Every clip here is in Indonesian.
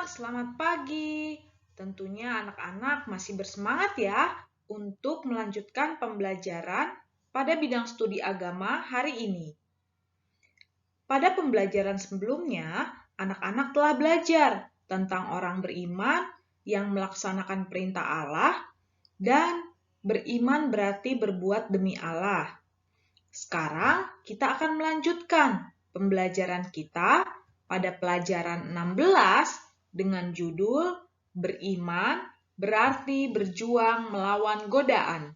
selamat pagi. Tentunya anak-anak masih bersemangat ya untuk melanjutkan pembelajaran pada bidang studi agama hari ini. Pada pembelajaran sebelumnya, anak-anak telah belajar tentang orang beriman yang melaksanakan perintah Allah dan beriman berarti berbuat demi Allah. Sekarang kita akan melanjutkan pembelajaran kita pada pelajaran 16 dengan judul Beriman berarti berjuang melawan godaan.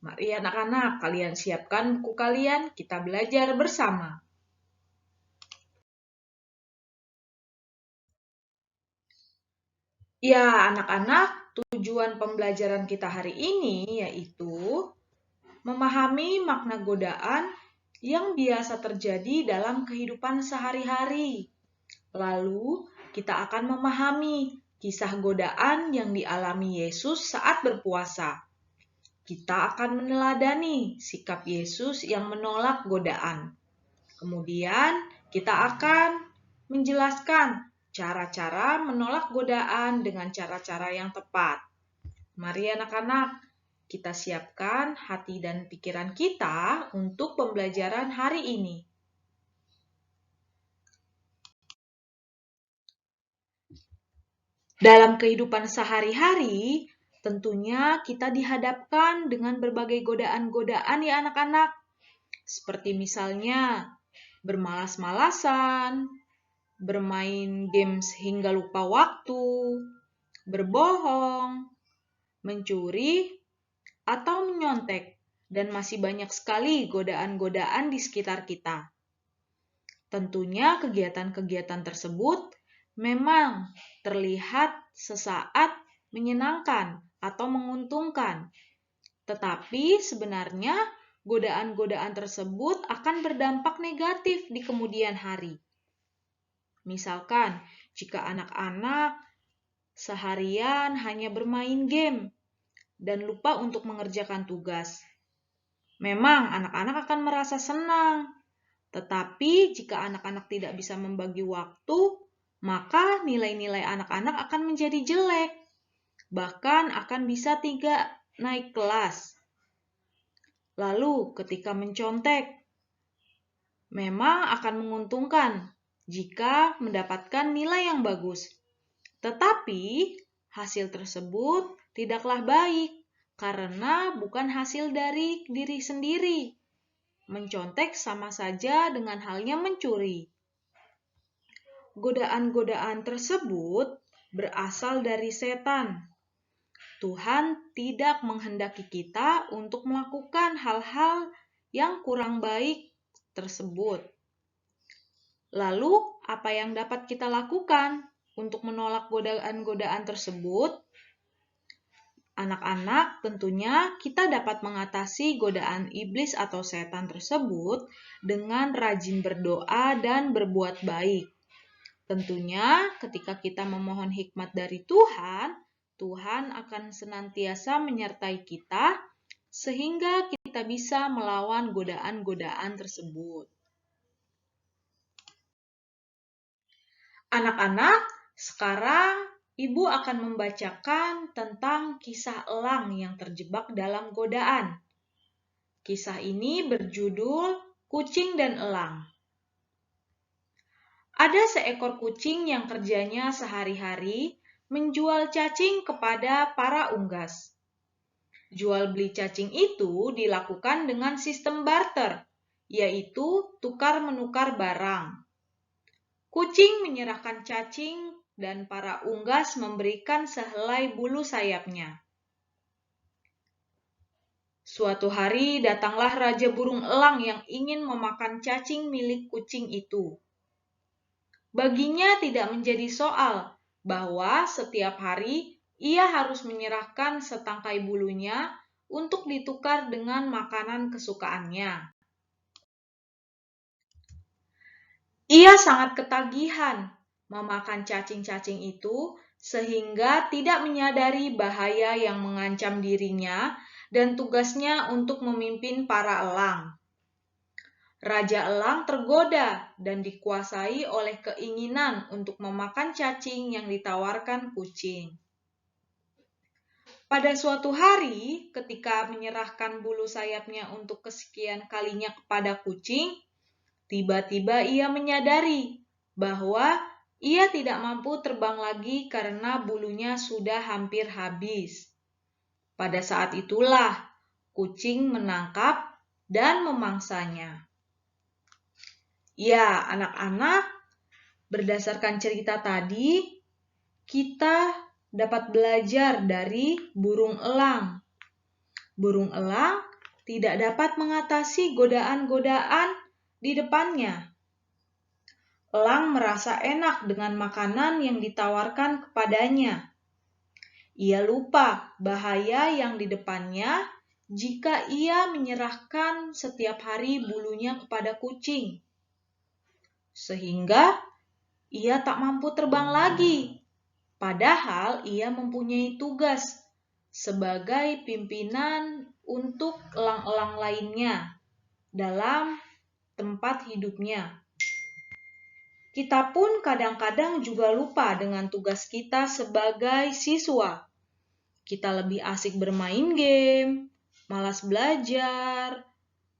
Mari anak-anak, kalian siapkan buku kalian, kita belajar bersama. Ya, anak-anak, tujuan pembelajaran kita hari ini yaitu memahami makna godaan yang biasa terjadi dalam kehidupan sehari-hari. Lalu, kita akan memahami kisah godaan yang dialami Yesus saat berpuasa. Kita akan meneladani sikap Yesus yang menolak godaan. Kemudian, kita akan menjelaskan cara-cara menolak godaan dengan cara-cara yang tepat. Mari anak-anak, kita siapkan hati dan pikiran kita untuk pembelajaran hari ini. Dalam kehidupan sehari-hari, tentunya kita dihadapkan dengan berbagai godaan-godaan ya anak-anak. Seperti misalnya bermalas-malasan, bermain games hingga lupa waktu, berbohong, mencuri, atau menyontek, dan masih banyak sekali godaan-godaan di sekitar kita. Tentunya kegiatan-kegiatan tersebut memang terlihat sesaat menyenangkan atau menguntungkan, tetapi sebenarnya godaan-godaan tersebut akan berdampak negatif di kemudian hari. Misalkan, jika anak-anak seharian hanya bermain game dan lupa untuk mengerjakan tugas. Memang anak-anak akan merasa senang, tetapi jika anak-anak tidak bisa membagi waktu, maka nilai-nilai anak-anak akan menjadi jelek, bahkan akan bisa tidak naik kelas. Lalu ketika mencontek, memang akan menguntungkan jika mendapatkan nilai yang bagus. Tetapi hasil tersebut tidaklah baik karena bukan hasil dari diri sendiri. Mencontek sama saja dengan halnya mencuri. Godaan-godaan tersebut berasal dari setan. Tuhan tidak menghendaki kita untuk melakukan hal-hal yang kurang baik tersebut. Lalu, apa yang dapat kita lakukan untuk menolak godaan-godaan tersebut? Anak-anak, tentunya kita dapat mengatasi godaan iblis atau setan tersebut dengan rajin berdoa dan berbuat baik. Tentunya ketika kita memohon hikmat dari Tuhan, Tuhan akan senantiasa menyertai kita sehingga kita bisa melawan godaan-godaan tersebut. Anak-anak, sekarang Ibu akan membacakan tentang kisah elang yang terjebak dalam godaan. Kisah ini berjudul Kucing dan Elang. Ada seekor kucing yang kerjanya sehari-hari menjual cacing kepada para unggas. Jual beli cacing itu dilakukan dengan sistem barter, yaitu tukar-menukar barang. Kucing menyerahkan cacing dan para unggas memberikan sehelai bulu sayapnya. Suatu hari datanglah raja burung elang yang ingin memakan cacing milik kucing itu. Baginya tidak menjadi soal bahwa setiap hari ia harus menyerahkan setangkai bulunya untuk ditukar dengan makanan kesukaannya. Ia sangat ketagihan memakan cacing-cacing itu sehingga tidak menyadari bahaya yang mengancam dirinya dan tugasnya untuk memimpin para elang. Raja elang tergoda dan dikuasai oleh keinginan untuk memakan cacing yang ditawarkan kucing. Pada suatu hari, ketika menyerahkan bulu sayapnya untuk kesekian kalinya kepada kucing, tiba-tiba ia menyadari bahwa ia tidak mampu terbang lagi karena bulunya sudah hampir habis. Pada saat itulah kucing menangkap dan memangsanya. Ya, anak-anak, berdasarkan cerita tadi, kita dapat belajar dari burung elang. Burung elang tidak dapat mengatasi godaan-godaan di depannya. Elang merasa enak dengan makanan yang ditawarkan kepadanya. Ia lupa bahaya yang di depannya jika ia menyerahkan setiap hari bulunya kepada kucing. Sehingga ia tak mampu terbang lagi. Padahal ia mempunyai tugas sebagai pimpinan untuk elang-elang lainnya dalam tempat hidupnya. Kita pun kadang-kadang juga lupa dengan tugas kita sebagai siswa. Kita lebih asik bermain game, malas belajar,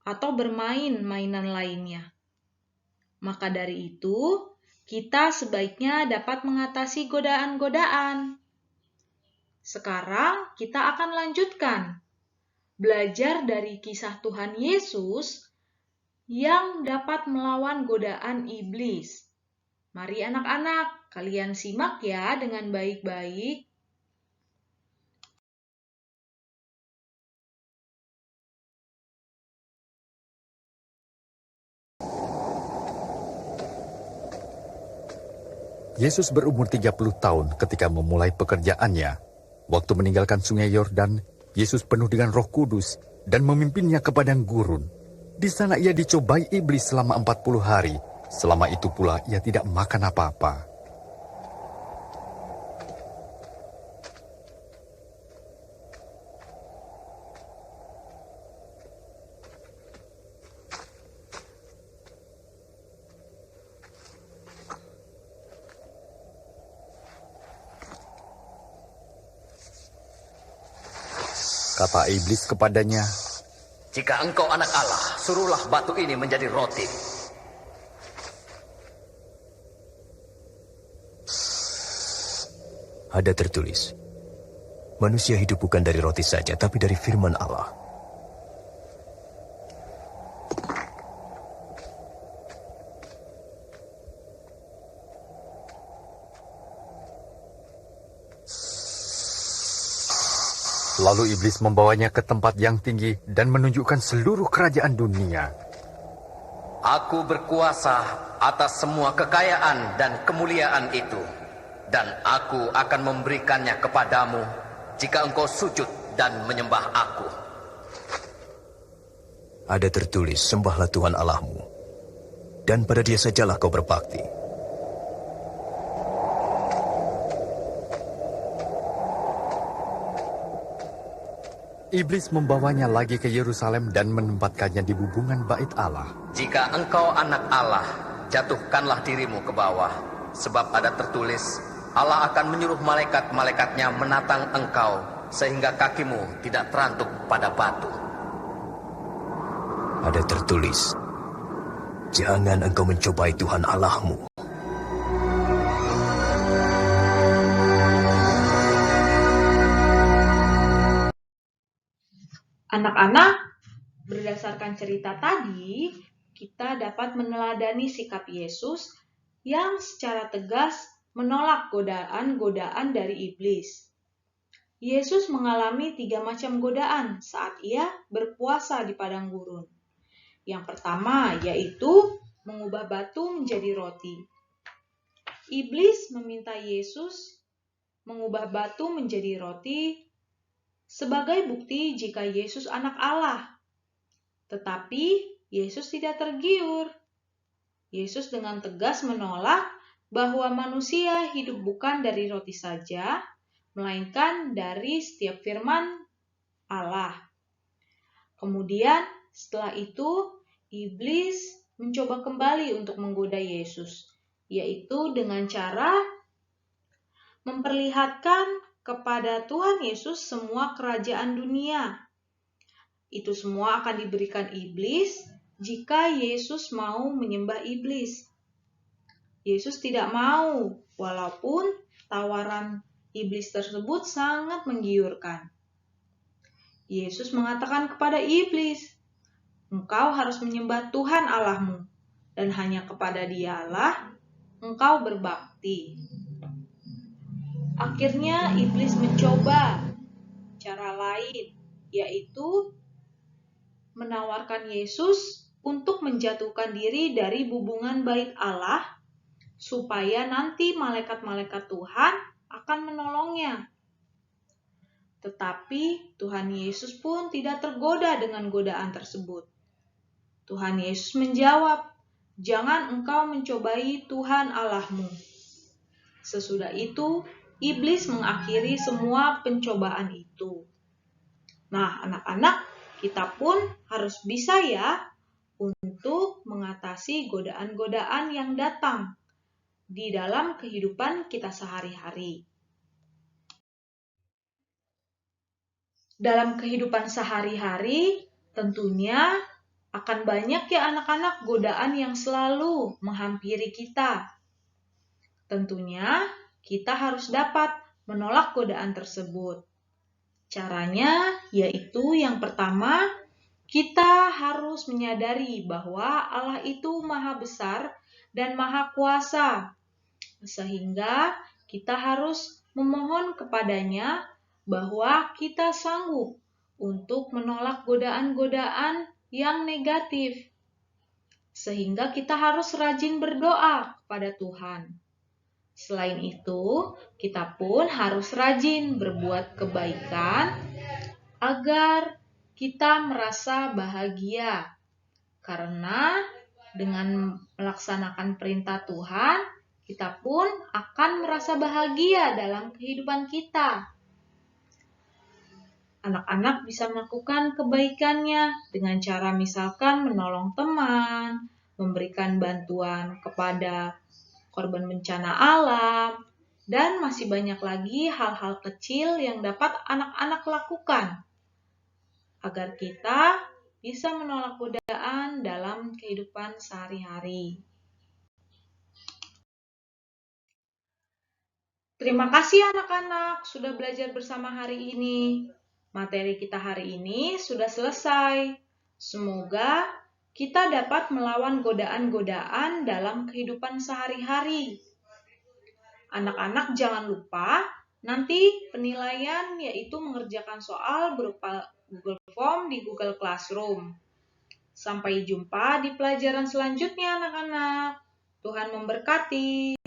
atau bermain mainan lainnya. Maka dari itu, kita sebaiknya dapat mengatasi godaan-godaan. Sekarang kita akan lanjutkan belajar dari kisah Tuhan Yesus yang dapat melawan godaan iblis. Mari anak-anak, kalian simak ya dengan baik-baik. Yesus berumur 30 tahun ketika memulai pekerjaannya. Waktu meninggalkan sungai Yordan, Yesus penuh dengan Roh Kudus dan memimpinnya ke padang gurun. Di sana ia dicobai iblis selama 40 hari. Selama itu pula ia tidak makan apa-apa. Kata iblis kepadanya, "Jika engkau anak Allah, suruhlah batu ini menjadi roti." Ada tertulis, manusia hidup bukan dari roti saja, tapi dari firman Allah. Lalu iblis membawanya ke tempat yang tinggi dan menunjukkan seluruh kerajaan dunia. Aku berkuasa atas semua kekayaan dan kemuliaan itu, dan aku akan memberikannya kepadamu jika engkau sujud dan menyembah aku. Ada tertulis, sembahlah Tuhan Allahmu, dan pada Dia sajalah kau berbakti. Iblis membawanya lagi ke Yerusalem dan menempatkannya di bubungan bait Allah. Jika engkau anak Allah, jatuhkanlah dirimu ke bawah, sebab ada tertulis, Allah akan menyuruh malaikat-malaikatnya menatang engkau, sehingga kakimu tidak terantuk pada batu. Ada tertulis, jangan engkau mencobai Tuhan Allahmu. Anak-anak, berdasarkan cerita tadi, kita dapat meneladani sikap Yesus yang secara tegas menolak godaan-godaan dari iblis. Yesus mengalami 3 macam godaan saat ia berpuasa di padang gurun. Yang pertama yaitu mengubah batu menjadi roti. Iblis meminta Yesus mengubah batu menjadi roti sebagai bukti jika Yesus anak Allah. Tetapi Yesus tidak tergiur. Yesus dengan tegas menolak bahwa manusia hidup bukan dari roti saja, melainkan dari setiap firman Allah. Kemudian setelah itu iblis mencoba kembali untuk menggoda Yesus, yaitu dengan cara memperlihatkan kepada Tuhan Yesus semua kerajaan dunia. Itu semua akan diberikan iblis jika Yesus mau menyembah iblis. Yesus tidak mau, walaupun tawaran iblis tersebut sangat menggiurkan. Yesus mengatakan kepada iblis, "Engkau harus menyembah Tuhan Allahmu, dan hanya kepada Dialah engkau berbakti." Akhirnya iblis mencoba cara lain, yaitu menawarkan Yesus untuk menjatuhkan diri dari hubungan baik Allah, supaya nanti malaikat-malaikat Tuhan akan menolongnya. Tetapi Tuhan Yesus pun tidak tergoda dengan godaan tersebut. Tuhan Yesus menjawab, "Jangan engkau mencobai Tuhan Allahmu." Sesudah itu, iblis mengakhiri semua pencobaan itu. Nah, anak-anak, kita pun harus bisa ya untuk mengatasi godaan-godaan yang datang di dalam kehidupan kita sehari-hari. Dalam kehidupan sehari-hari, tentunya akan banyak ya anak-anak godaan yang selalu menghampiri kita. Tentunya kita harus dapat menolak godaan tersebut. Caranya yaitu yang pertama, kita harus menyadari bahwa Allah itu Maha Besar dan Maha Kuasa, sehingga kita harus memohon kepadanya bahwa kita sanggup untuk menolak godaan-godaan yang negatif. Sehingga kita harus rajin berdoa kepada Tuhan. Selain itu, kita pun harus rajin berbuat kebaikan agar kita merasa bahagia. Karena dengan melaksanakan perintah Tuhan, kita pun akan merasa bahagia dalam kehidupan kita. Anak-anak bisa melakukan kebaikannya dengan cara misalkan menolong teman, memberikan bantuan kepada korban bencana alam, dan masih banyak lagi hal-hal kecil yang dapat anak-anak lakukan agar kita bisa menolak godaan dalam kehidupan sehari-hari. Terima kasih anak-anak sudah belajar bersama hari ini. Materi kita hari ini sudah selesai. Semoga kita dapat melawan godaan-godaan dalam kehidupan sehari-hari. Anak-anak jangan lupa nanti penilaian yaitu mengerjakan soal berupa Google Form di Google Classroom. Sampai jumpa di pelajaran selanjutnya anak-anak. Tuhan memberkati.